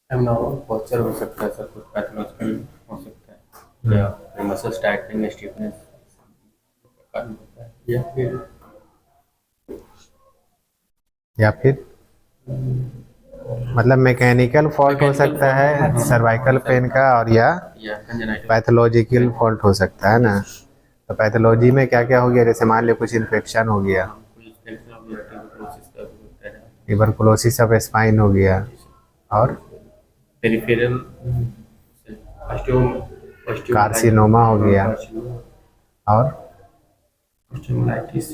Abnormal posture हो सकता है सर, कुछ पैथोलॉजिकल हो सकता है, या फिर मसल्स टाइटनिंग, स्टिफनेस कारण होता है, या फिर मतलब मैकेनिकल फॉल्ट हो मैकेनिकल सकता फॉल्ट है सर्वाइकल पेन का, और या कंजेनाइटल। पैथोलॉजिकल फॉल्ट हो सकता है ना। तो पैथोलॉजी में क्या क्या हो गया, जैसे मान लिया कुछ इन्फेक्शन हो गया, हाँ, कोई इन्फेक्शन हो गया, ट्यूबरकुलोसिस का भी होता है। ट्यूबरकुलोसिस ऑफ स्पाइन हो गया, और पेरिफेरल ऑस्टियो कार्सिनोमा हो गया, और ऑस्टियोमाइलाइटिस,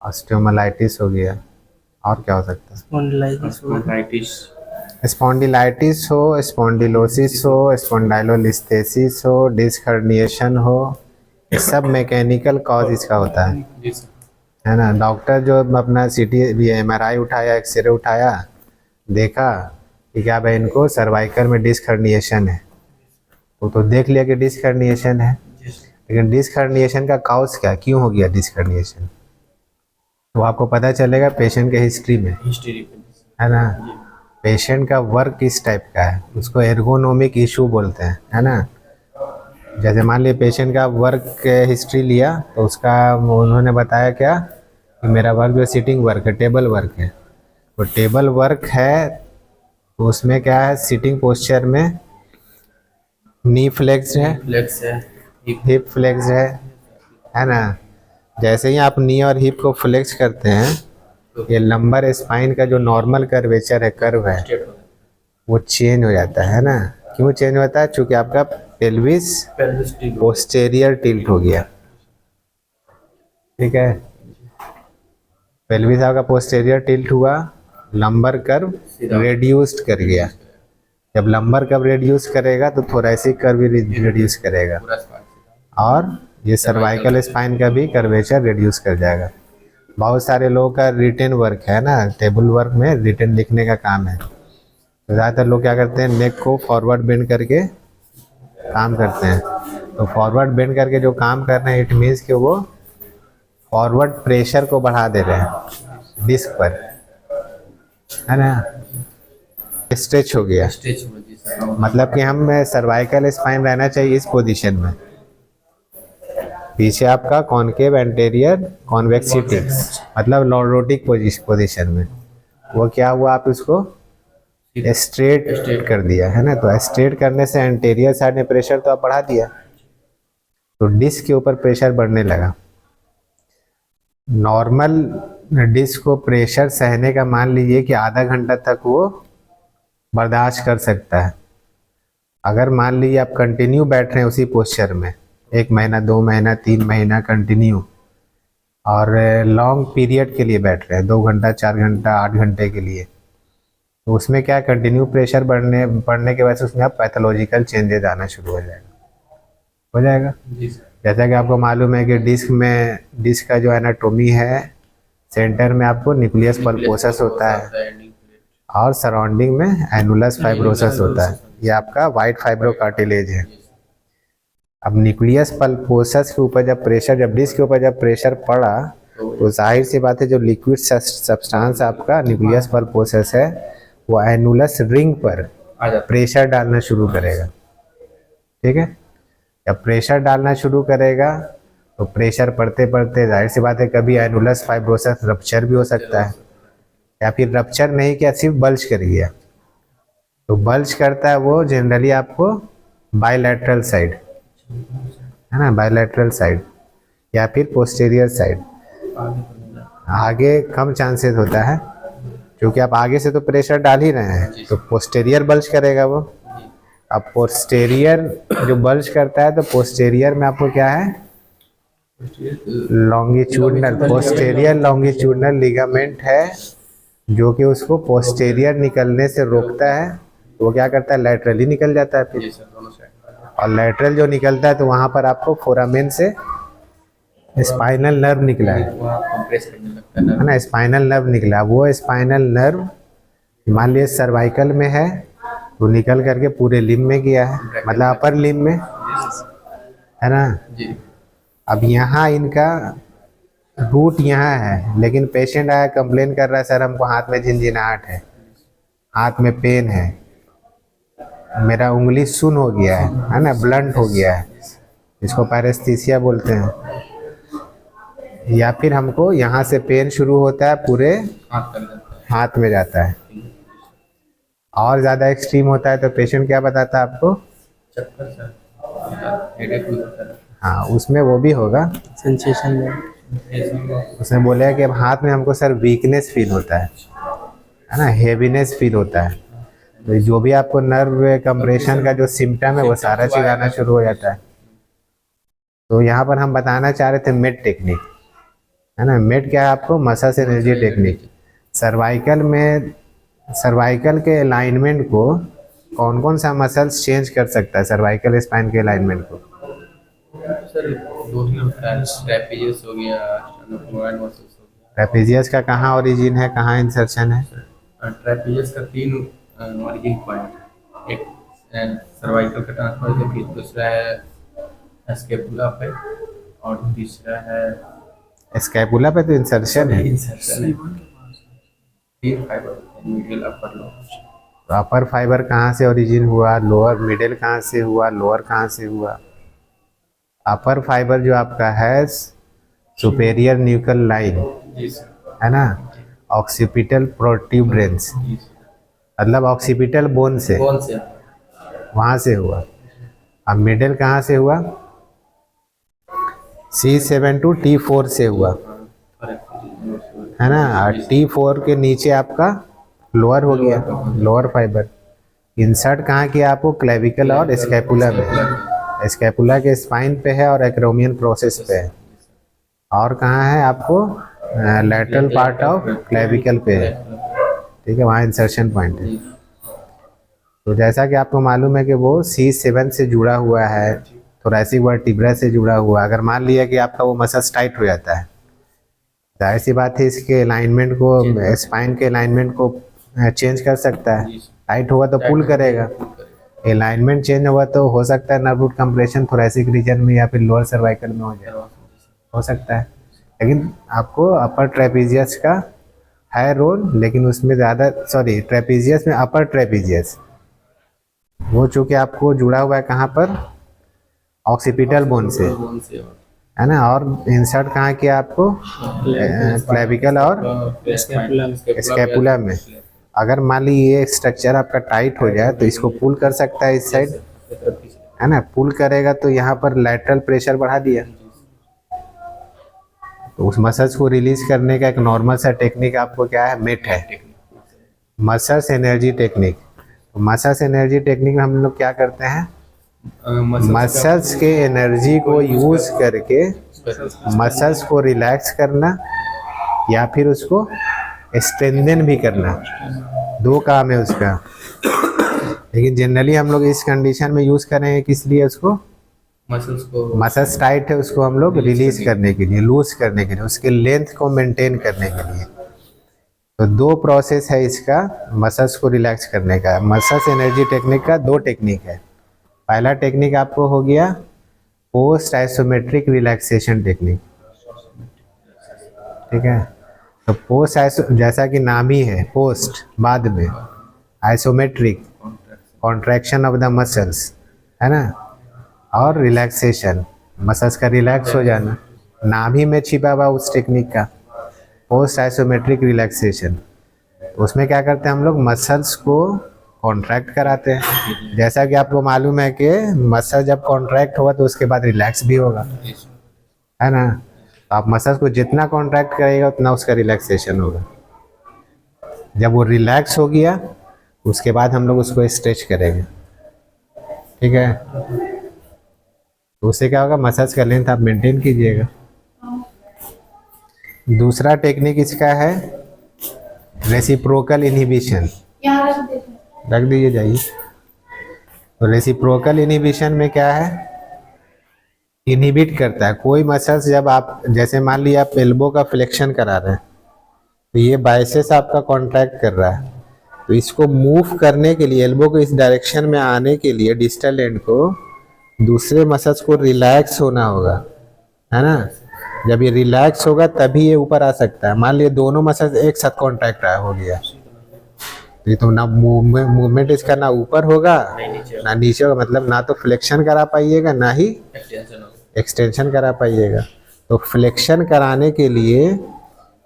ऑस्टियोमालाइटिस हो गया, और क्या हो सकता स्पॉन्डिलाइटिस। है, स्पॉन्डिलाइटिस हो, स्पॉन्डिलोसिस हो, स्पॉन्डाइलोलिस्थेसिस हो, डिस्क हर्निएशन हो, ये सब मैकेनिकल कॉज इसका होता जी सर। है ना। डॉक्टर जो अपना सीटी एमआरआई उठाया, एक्सरे उठाया, देखा कि क्या भाई इनको सर्वाइकल में डिस्क हर्निएशन है, वो तो देख लिया कि डिस्क हर्निएशन है, जी सर। लेकिन डिस्क हर्निएशन का कॉज क्या, क्यों हो गया डिस्क हर्निएशन, तो आपको पता चलेगा पेशेंट के हिस्ट्री में, हिस्ट्री पे। है ना। जी। पेशेंट का वर्क किस टाइप का है, उसको एर्गोनोमिक इशू बोलते हैं, है ना। जैसे मान लीजिए पेशेंट का वर्क हिस्ट्री लिया, तो उसका उन्होंने बताया क्या कि मेरा वर्क जो सिटिंग वर्क है, टेबल वर्क है, तो टेबल वर्क है, तो उसमें क्या है, सिटिंग पोस्चर में नी फ्लेक्स है, फ्लेक्स है, हिप फ्लेक्स है ना। जैसे ही आप नी और हिप को फ्लेक्स करते हैं, ये लंबर स्पाइन का जो नॉर्मल कर्वेचर है, कर्व है, स्टेट होता वो चेंज हो जाता है ना। क्यों चेंज होता है, चूंकि आपका पेल्विस है, पेल्विस टिल्ट हो गया। पोस्टेरियर टिल्ट हो गया, ठीक है। पेल्विस आपका पोस्टेरियर टिल्ट हुआ, लंबर कर्व सीधा रेड्यूस्ड कर गया। जब लंबर कर्व रेड्यूस करेगा तो थोरैसिक कर्व भी रेड्यूस करेगा, पूरा स्पाइन और ये सर्वाइकल सर्वाइकल स्पाइन का भी कर्वेचर रिड्यूस कर जाएगा। बहुत सारे लोगों का रिटेन वर्क है ना, टेबल वर्क में रिटेन लिखने का काम है, तो ज़्यादातर लोग क्या करते हैं, नेक को फॉरवर्ड बेंड करके काम करते हैं। तो फॉरवर्ड बेंड करके जो काम कर रहे हैं, इट मीन्स कि वो फॉरवर्ड प्रेशर को बढ़ा दे रहे हैं डिस्क पर, है ना। स्ट्रेच हो गया, स्ट्रेच हो जी सर। मतलब कि हम सर्वाइकल स्पाइन रहना चाहिए इस पोजीशन में, पीछे आपका कॉनकेव एंटेरियर कॉन्वेक्सिटी, मतलब लॉर्डोटिक पोजीशन में, वो क्या हुआ, आप इसको स्ट्रेट स्ट्रेट कर दिया, है ना। तो स्ट्रेट करने से एंटेरियर साइड में प्रेशर तो आप बढ़ा दिया, तो डिस्क के ऊपर प्रेशर बढ़ने लगा। नॉर्मल डिस्क को प्रेशर सहने का मान लीजिए कि आधा घंटा तक वो बर्दाश्त कर सकता है। अगर मान लीजिए आप कंटिन्यू बैठ रहे हैं उसी पोस्चर में, 1 महीना, 2 महीना, 3 महीना कंटिन्यू, और लॉन्ग पीरियड के लिए बैठ रहे हैं, 2 घंटा, 4 घंटा, 8 घंटे के लिए, तो उसमें क्या कंटिन्यू प्रेशर बढ़ने की वजह से उसमें आप पैथोलॉजिकल चेंजेस आना शुरू हो जाएगा। जी सर। जैसा कि आपको मालूम है कि डिस्क का जो एनाटोमी है, सेंटर में आपको न्यूक्लियस पल्पोसस होता है, एंडिंग और सराउंडिंग में एनुलस फाइब्रोसस होता है, ये आपका वाइट फाइब्रो कार्टिलेज है। अब न्यूक्लियस पल्पोसस के ऊपर जब प्रेशर, जब डिस्क के ऊपर जब प्रेशर पड़ा, तो जाहिर सी बात है जो लिक्विड सब्सटेंस आपका न्यूक्लियस पल्पोसस है, वो एनुलस रिंग पर आ जाता प्रेशर डालना शुरू करेगा, ठीक है। जब प्रेशर डालना शुरू करेगा, तो प्रेशर पड़ते पड़ते जाहिर सी बात है कभी एनुलस फाइब्रोसस रप्चर भी हो सकता है, या फिर रप्चर नहीं किया, सिर्फ बल्ज कर गया। तो बल्ज करता है वो जनरली आपको बायलैटरल साइड, है ना, बायलैटरल साइड, या फिर पोस्टीरियर साइड। आगे कम चांसेस होता है, क्योंकि आप आगे से तो प्रेशर डाल ही रहे हैं, तो पोस्टीरियर बल्ज करेगा वो। अब पोस्टीरियर जो बल्ज करता है, तो पोस्टीरियर में आपको क्या है, लॉन्गिट्यूडनल, पोस्टीरियर लॉन्गिट्यूडनल लिगामेंट है, जो कि उसको पोस्टीरियर निकलने से रोकता है। तो वो क्या करता है, लैटरली निकल जाता है फिर, जी सर, दोनों साइड। और लैटरल जो निकलता है तो वहाँ पर आपको फोरामेन से स्पाइनल नर्व निकला वहाँ कंप्रेस करने लगता है ना, स्पाइनल नर्व निकला। वो स्पाइनल नर्व मान लिया सर्वाइकल में है, तो निकल करके पूरे लिम्ब में गया है, मतलब अपर लिम्ब में, है ना। जी। अब यहाँ इनका रूट यहाँ है, लेकिन पेशेंट आया कंप्लेन कर रहा है, सर हमको हाथ में झिनझिनाहट है, हाथ में पेन है, मेरा उंगली सुन्न हो गया है ना, ब्लंट हो गया है, इसको पैरेस्थीसिया बोलते हैं। या फिर हमको यहाँ से पेन शुरू होता है, पूरे हाथ तक जाता है। हाथ में जाता है। और ज़्यादा एक्सट्रीम होता है तो पेशेंट क्या बताता है आपको? चक्कर सर, हेडेक भी होता है। हाँ, उसमें वो भी होगा, सेंसेशन में उसने बोला है कि अब हाथ में हमको सर वीकनेस फील होता है ना, हेवीनेस फील होता है। तो जो भी आपको नर्व कंप्रेशन का जो सिम्टम है वो सारा चीज आना शुरू हो जाता है। तो यहाँ पर हम बताना चाह रहे थे मेड टेक्निक, है ना। मेड क्या है आपको? Muscles energy technique. सर्वाइकल के अलाइनमेंट को कौन कौन सा मसल्स चेंज कर सकता है? सर्वाइकल स्पाइन के अलाइनमेंट को सर दो ही होता है, ट्रेपेजियस हो गया, स्टर्नोक्लेवियन मसल्स हो गया। ट्रेपेजियस का कहाँ ओरिजिन है, कहाँ इंसर्शन है? ट्रेपेजियस का 3 ओरिजिन पॉइंट, एक सर्वाइकल का ट्रांसफर है, फिर दूसरा है स्कैपुला पे, और तीसरा है स्कैपुला पे तो इंसर्शन है। इंसर्शन है। 3 फाइबर मिडिल अपर लोअर। तो अपर फाइबर कहाँ से ओरिजिन हुआ, लोअर मिडिल कहाँ से हुआ, लोअर कहाँ से हुआ? अपर फाइबर जो आपका है सुपेरियर न्यूकल लाइन, जी सर। है ना, ऑक्सीपिटल प्रोट्यूबरेंस, जी सर। मतलब ऑक्सीपिटल बोन से, कौन से? वहाँ से हुआ। अब मिडिल कहाँ से हुआ? C7 to T4 से हुआ, है ना। और T4 के नीचे आपका लोअर हो गया, लोअर फाइबर। इंसर्ट कहाँ किया आपको? क्लेविकल और स्कैपुला में। स्कैपुला के स्पाइन पे है और एक्रोमियन प्रोसेस पे है। और कहाँ है आपको? लैटरल पार्ट ऑफ क्लेविकल पे है, ठीक है, वहाँ इंसर्शन पॉइंट है। तो जैसा कि आपको मालूम है कि वो C7 से जुड़ा हुआ है, थोरैसिक वर्टिब्रा से जुड़ा हुआ है। अगर मान लिया कि आपका वो मसल्स टाइट हो जाता है, जाहिर सी बात है इसके अलाइनमेंट को, स्पाइन के अलाइनमेंट को चेंज कर सकता है। टाइट हुआ तो पुल करेगा, अलाइनमेंट चेंज हुआ तो हो सकता है nerve root compression thoracic region में या फिर लोअर सर्वाइकल में हो जाए, हो सकता है। लेकिन आपको अपर ट्रेपेजियस का है रोल, लेकिन उसमें ज़्यादा, सॉरी ट्रेपेजियस में अपर ट्रेपेजियस वो चूँकि आपको जुड़ा हुआ है कहाँ पर? ऑक्सीपिटल बोन से, है ना। और इंसर्ट कहाँ किया आपको? क्लेविकल और स्कैपुला में। अगर मान ली ये स्ट्रक्चर आपका टाइट हो जाए तो इसको पुल कर सकता है इस साइड, है ना। पुल करेगा तो यहाँ पर लैटरल प्रेशर बढ़ा दिया, तो उस मसल्स को रिलीज करने का एक नॉर्मल सा टेक्निक आपको क्या है? मेट है, muscles energy technique. Muscles energy technique में हम लोग क्या करते हैं? मसल्स के एनर्जी को यूज करके मसल्स को रिलैक्स करना या फिर उसको स्ट्रेंथन भी करना, 2 काम है उसका। लेकिन जनरली हम लोग इस कंडीशन में यूज करेंगे किस लिए? उसको मसल्स टाइट है उसको हम लोग रिलीज करने के लिए, लूज करने के लिए, उसके लेंथ को मेंटेन करने के लिए। तो 2 प्रोसेस है इसका मसल्स को रिलैक्स करने का। मसल्स एनर्जी टेक्निक का 2 टेक्निक है। पहला टेक्निक आपको हो गया पोस्ट आइसोमेट्रिक रिलैक्सेशन टेक्निक, ठीक है। तो पोस्ट जैसा कि नाम ही है, पोस्ट बाद में, isometric contraction of the muscles, है ना, और रिलैक्सेशन मसल्स का रिलैक्स हो जाना, नाम ही में छिपा हुआ उस टेक्निक का पोस्ट आइसोमेट्रिक रिलैक्सेशन। उसमें क्या करते हैं हम लोग? मसल्स को कॉन्ट्रैक्ट कराते हैं। जैसा कि आपको मालूम है कि मसल जब कॉन्ट्रैक्ट होगा तो उसके बाद रिलैक्स भी होगा, है ना। तो आप मसल्स को जितना कॉन्ट्रैक्ट करेगा उतना उसका रिलैक्सेशन होगा। जब वो रिलैक्स हो गया उसके बाद हम लोग उसको स्ट्रेच करेंगे, ठीक है। तो उससे क्या होगा? मसल्स का लेंथ आप मेंटेन कीजिएगा। दूसरा टेक्निक इसका है रेसिप्रोकल इनहिबिशन, रख दीजिए जाइए। तो रेसिप्रोकल इनहिबिशन में क्या है? इनहिबिट करता है कोई मसल्स। जब आप, जैसे मान लिया आप एल्बो का फ्लेक्शन करा रहे हैं तो ये बाइसेप्स आपका कॉन्ट्रैक्ट कर रहा है, तो इसको मूव करने के लिए, एल्बो को इस डायरेक्शन में आने के लिए डिस्टल एंड को दूसरे मसल्स को रिलैक्स होना होगा, है ना। जब ये रिलैक्स होगा तभी ये ऊपर आ सकता है। मान लिया दोनों मसल्स एक साथ कॉन्ट्रैक्ट हो गया तो ये तो ना मूवमेंट इसका ना ऊपर होगा नहीं नीचे ना नीचे होगा, मतलब ना तो फ्लेक्शन करा पाइएगा ना ही एक्सटेंशन होगा। एक्सटेंशन करा पाइएगा। तो फ्लेक्शन कराने के लिए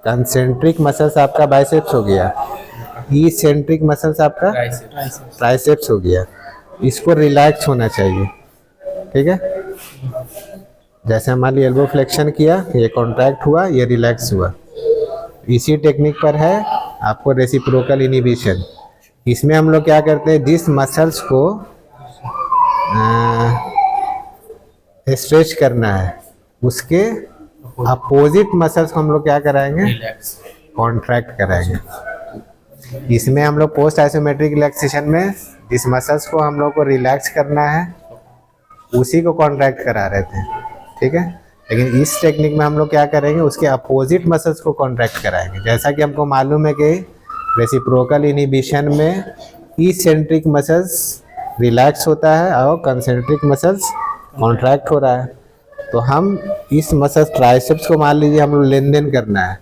कंसेंट्रिक मसल्स आपका बाइसेप्स हो गया, इसेंट्रिक मसल्स आपका ट्राइसेप्स ट्राइसेप्स हो गया, इसको रिलैक्स होना चाहिए। ठीक है, जैसे हमारी एल्बो फ्लेक्शन किया, ये कॉन्ट्रैक्ट हुआ, ये रिलैक्स हुआ। इसी टेक्निक पर है आपको रेसिप्रोकल इनिबिशन। इसमें हम लोग क्या करते हैं, जिस मसल्स को स्ट्रेच करना है उसके अपोजिट मसल्स को हम लोग क्या कराएंगे, रिलैक्स कॉन्ट्रैक्ट कराएंगे। इसमें हम लोग पोस्ट आइसोमेट्रिक रिलैक्सेशन में जिस मसल्स को हम लोग को रिलैक्स करना है उसी को कॉन्ट्रैक्ट करा रहे थे। ठीक है, लेकिन इस टेक्निक में हम लोग क्या करेंगे, उसके अपोजिट मसल्स को कॉन्ट्रैक्ट कराएंगे। जैसा कि हमको मालूम है कि रेसिप्रोकल इनिबिशन में इसेंट्रिक मसल्स रिलैक्स होता है और कंसेंट्रिक मसल्स कॉन्ट्रैक्ट हो रहा है। तो हम इस मसल्स ट्राइसेप्स को मान लीजिए हम लोग लेन देन करना है,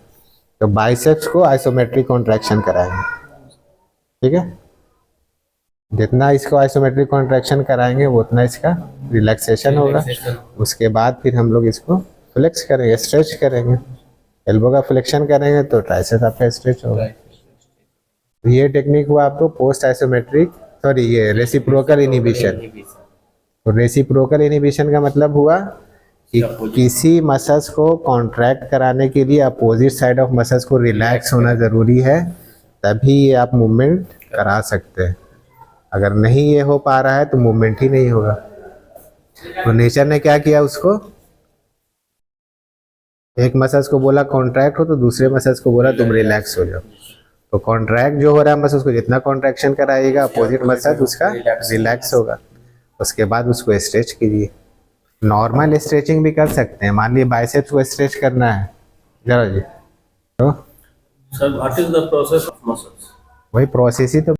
तो बाइसेप्स को आइसोमेट्रिक कॉन्ट्रैक्शन कराएंगे। ठीक है, जितना इसको आइसोमेट्रिक कॉन्ट्रैक्शन कराएंगे वो उतना इसका रिलैक्सेशन होगा। उसके बाद फिर हम लोग इसको फ्लेक्स करेंगे, स्ट्रेच करेंगे। एल्बो का फ्लेक्शन करेंगे तो ट्राइसेप्स आपका स्ट्रेच होगा। ये टेक्निक हुआ आपको पोस्ट आइसोमेट्रिक, सॉरी ये रेसिप्रोकल इनिबिशन। तो रेसिप्रोकल इनिबिशन का मतलब हुआ कि किसी मसल्स को कॉन्ट्रैक्ट कराने के लिए अपोजिट साइड ऑफ मसल्स को रिलैक्स होना ज़रूरी है, तभी ये आप मूवमेंट करा सकते हैं। अगर नहीं ये हो पा रहा है तो मूवमेंट ही नहीं होगा। तो नेचर ने क्या किया, उसको एक मसल्स को बोला कॉन्ट्रैक्ट हो तो दूसरे मसल्स को बोला तुम रिलैक्स हो जाओ। तो कॉन्ट्रैक्ट जो हो रहा है मसल्स को जितना कॉन्ट्रैक्शन कराइएगा अपोजिट मसल उसका रिलैक्स होगा। उसके बाद उसको स्ट्रेच कीजिए। नॉर्मल स्ट्रेचिंग भी कर सकते हैं। मान लीजिए बाइसेप्स को स्ट्रेच करना है जरा जी, तो Sir, what is the process of muscles? वही प्रोसेस ही तो